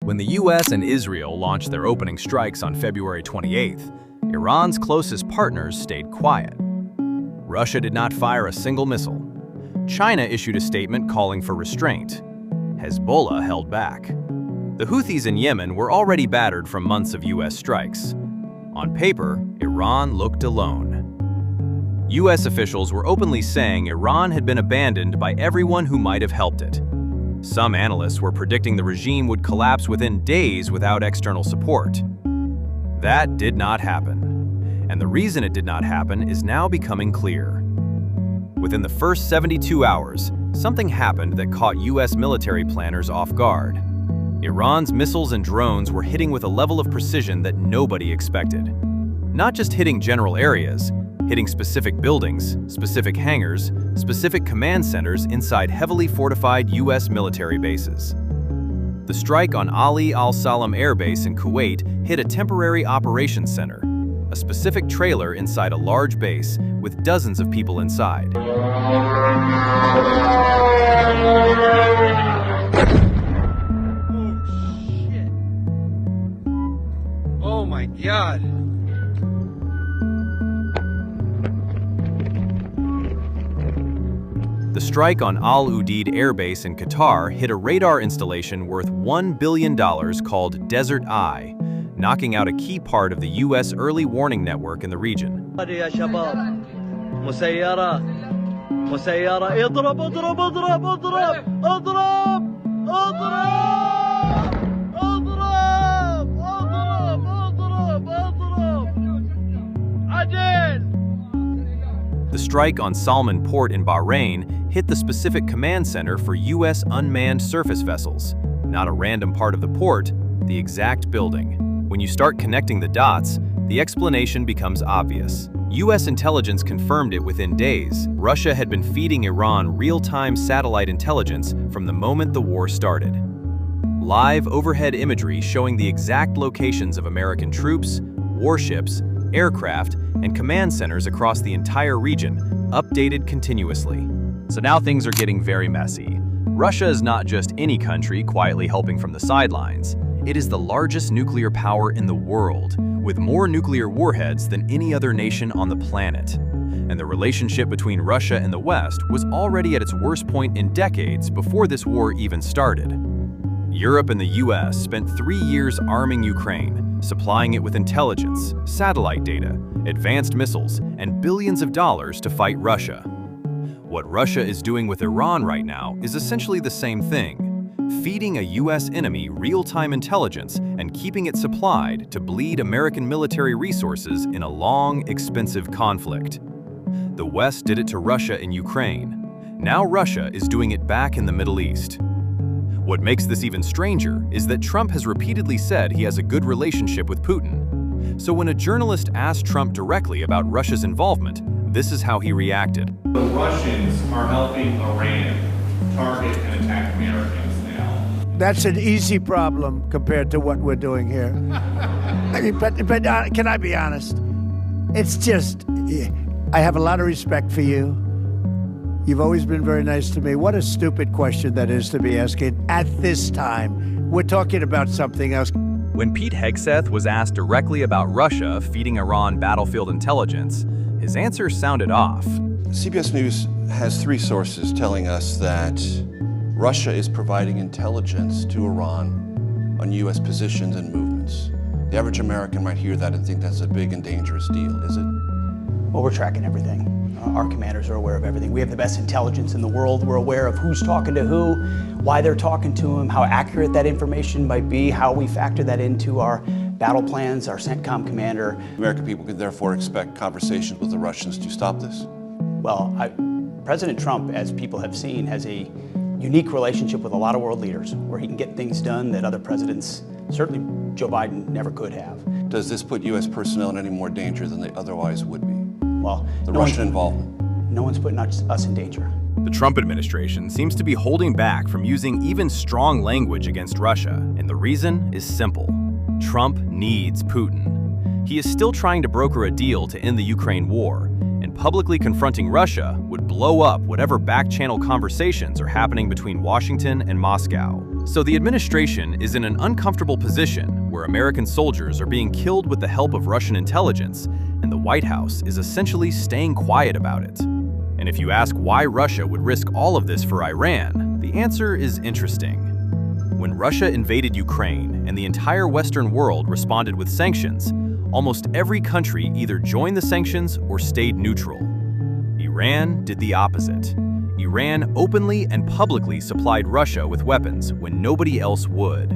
When the US and Israel launched their opening strikes on February 28th, Iran's closest partners stayed quiet. Russia did not fire a single missile. China issued a statement calling for restraint. Hezbollah held back. The Houthis in Yemen were already battered from months of US strikes. On paper, Iran looked alone. US officials were openly saying Iran had been abandoned by everyone who might have helped it. Some analysts were predicting the regime would collapse within days without external support. That did not happen. And the reason it did not happen is now becoming clear. Within the first 72 hours, something happened that caught US military planners off guard. Iran's missiles and drones were hitting with a level of precision that nobody expected. Not just hitting general areas, hitting specific buildings, specific hangars, specific command centers inside heavily fortified US military bases. The strike on Ali Al Salam Air Base in Kuwait hit a temporary operations center, a specific trailer inside a large base with dozens of people inside. Oh my God. The strike on Al Udeid Air Base in Qatar hit a radar installation worth $1 billion called Desert Eye, knocking out a key part of the US early warning network in the region. The strike on Salman Port in Bahrain hit the specific command center for US unmanned surface vessels, not a random part of the port, the exact building. When you start connecting the dots, the explanation becomes obvious. US intelligence confirmed it within days. Russia had been feeding Iran real-time satellite intelligence from the moment the war started. Live overhead imagery showing the exact locations of American troops, warships, aircraft, and command centers across the entire region, updated continuously. So now things are getting very messy. Russia is not just any country quietly helping from the sidelines. It is the largest nuclear power in the world, with more nuclear warheads than any other nation on the planet. And the relationship between Russia and the West was already at its worst point in decades before this war even started. Europe and the US spent 3 years arming Ukraine, supplying it with intelligence, satellite data, advanced missiles, and billions of dollars to fight Russia. What Russia is doing with Iran right now is essentially the same thing, feeding a US enemy real-time intelligence and keeping it supplied to bleed American military resources in a long, expensive conflict. The West did it to Russia in Ukraine. Now Russia is doing it back in the Middle East. What makes this even stranger is that Trump has repeatedly said he has a good relationship with Putin. So when a journalist asked Trump directly about Russia's involvement, this is how he reacted. The Russians are helping Iran target and attack Americans now. That's an easy problem compared to what we're doing here. I mean, but can I be honest? It's just, I have a lot of respect for you. You've always been very nice to me. What a stupid question that is to be asking at this time. We're talking about something else. When Pete Hegseth was asked directly about Russia feeding Iran battlefield intelligence, his answer sounded off. CBS News has 3 sources telling us that Russia is providing intelligence to Iran on US positions and movements. The average American might hear that and think that's a big and dangerous deal, is it? Well, we're tracking everything. Our commanders are aware of everything. We have the best intelligence in the world. We're aware of who's talking to who, why they're talking to them, how accurate that information might be, how we factor that into our battle plans, our CENTCOM commander. American people can therefore expect conversations with the Russians to stop this. Well, President Trump, as people have seen, has a unique relationship with a lot of world leaders where he can get things done that other presidents, certainly Joe Biden, never could have. Does this put US personnel in any more danger than they otherwise would be? Well, the Russian involvement. No one's putting us in danger. The Trump administration seems to be holding back from using even strong language against Russia, and the reason is simple. Trump needs Putin. He is still trying to broker a deal to end the Ukraine war, and publicly confronting Russia would blow up whatever back-channel conversations are happening between Washington and Moscow. So the administration is in an uncomfortable position where American soldiers are being killed with the help of Russian intelligence, and the White House is essentially staying quiet about it. And if you ask why Russia would risk all of this for Iran, the answer is interesting. When Russia invaded Ukraine and the entire Western world responded with sanctions, almost every country either joined the sanctions or stayed neutral. Iran did the opposite. Iran openly and publicly supplied Russia with weapons when nobody else would.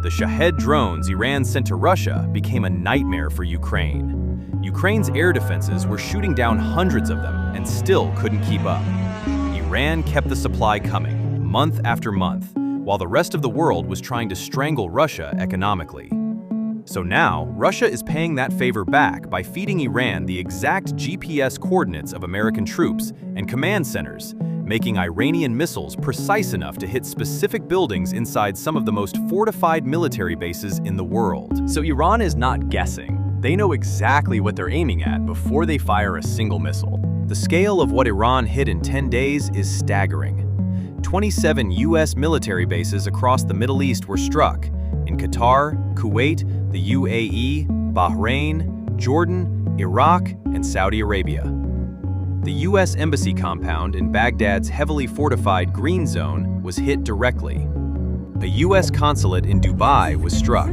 The Shahed drones Iran sent to Russia became a nightmare for Ukraine. Ukraine's air defenses were shooting down hundreds of them and still couldn't keep up. Iran kept the supply coming, month after month, while the rest of the world was trying to strangle Russia economically. So now, Russia is paying that favor back by feeding Iran the exact GPS coordinates of American troops and command centers, making Iranian missiles precise enough to hit specific buildings inside some of the most fortified military bases in the world. So Iran is not guessing. They know exactly what they're aiming at before they fire a single missile. The scale of what Iran hit in 10 days is staggering. 27 U.S. military bases across the Middle East were struck in Qatar, Kuwait, the UAE, Bahrain, Jordan, Iraq, and Saudi Arabia. The U.S. Embassy compound in Baghdad's heavily fortified Green Zone was hit directly. A U.S. consulate in Dubai was struck.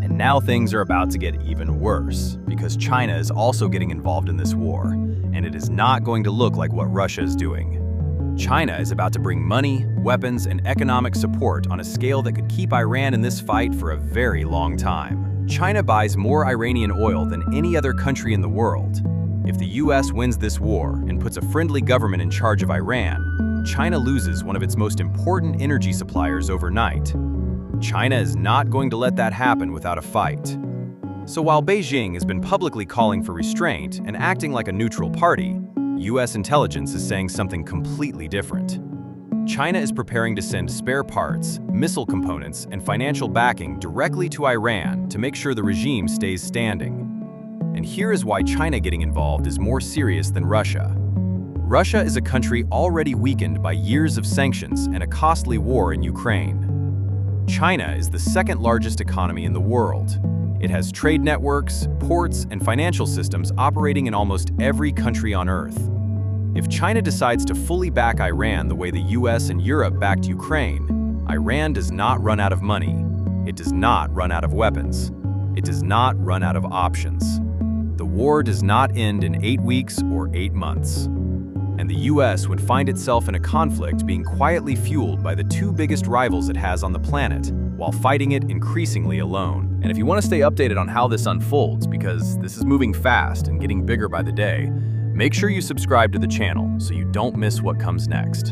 And now things are about to get even worse, because China is also getting involved in this war, and it is not going to look like what Russia is doing. China is about to bring money, weapons, and economic support on a scale that could keep Iran in this fight for a very long time. China buys more Iranian oil than any other country in the world. If the US wins this war and puts a friendly government in charge of Iran, China loses one of its most important energy suppliers overnight. China is not going to let that happen without a fight. So while Beijing has been publicly calling for restraint and acting like a neutral party, US intelligence is saying something completely different. China is preparing to send spare parts, missile components, and financial backing directly to Iran to make sure the regime stays standing. And here is why China getting involved is more serious than Russia. Russia is a country already weakened by years of sanctions and a costly war in Ukraine. China is the second largest economy in the world. It has trade networks, ports, and financial systems operating in almost every country on Earth. If China decides to fully back Iran the way the US and Europe backed Ukraine, Iran does not run out of money. It does not run out of weapons. It does not run out of options. The war does not end in 8 weeks or 8 months. And the US would find itself in a conflict being quietly fueled by the two biggest rivals it has on the planet, while fighting it increasingly alone. And if you want to stay updated on how this unfolds, because this is moving fast and getting bigger by the day, make sure you subscribe to the channel so you don't miss what comes next.